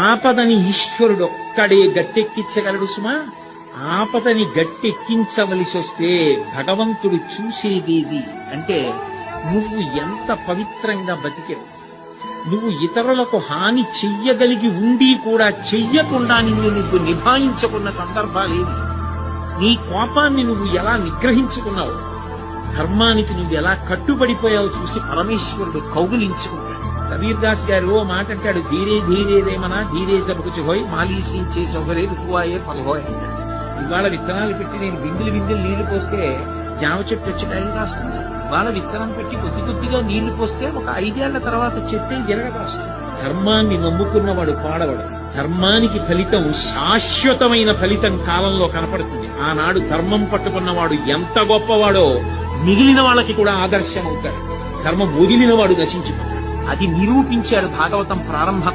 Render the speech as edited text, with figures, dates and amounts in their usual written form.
ఆపదని ఈశ్వరుడు ఒక్కడే గట్టెక్కించగలడు సుమా. ఆపదని గట్టెక్కించవలసి వస్తే భగవంతుడు చూసేదేది అంటే నువ్వు ఎంత పవిత్రంగా బతికావు, నువ్వు ఇతరులకు హాని చెయ్యగలిగి ఉండి కూడా చెయ్యకుండా నువ్వు నిభాయించుకున్న సందర్భాలేవి, నీ కోపాన్ని నువ్వు ఎలా నిగ్రహించుకున్నావు, ధర్మానికి నువ్వు ఎలా కట్టుబడిపోయావు చూసి పరమేశ్వరుడు కౌగులించుకుంటాడు. కబీర్ దాస్ గారు ఓ మాట అంటాడు, ధీరే ధీరే రేమనా ధీరే సబకుచు హోయ్ మాలీసించే సొగరే రుకువాయే ఫలహోయ్ అంటాడు. ఇవాళ విత్తనాలు పెట్టి నేను బిందులు బిందులు నీళ్లు పోస్తే జామ చెట్టు వచ్చి కాయలు కాస్తుంది. ఇవాళ విత్తనం పెట్టి కొద్ది కొద్దిగా నీళ్లు పోస్తే ఒక 5 ఏళ్ల తర్వాత చెట్టు ఎరగకాస్తుంది. ధర్మాన్ని నమ్ముకున్నవాడు పాడవడు. ధర్మానికి ఫలితం శాశ్వతమైన ఫలితం కాలంలో కనపడుతుంది. ఆనాడు ధర్మం పట్టుకున్నవాడు ఎంత గొప్పవాడో మిగిలిన వాళ్ళకి కూడా ఆదర్శం అవుతాడు. ధర్మం వదిలిన వాడు నశించిపోతాడు. అది నిరూపించారు భాగవతం ప్రారంభం.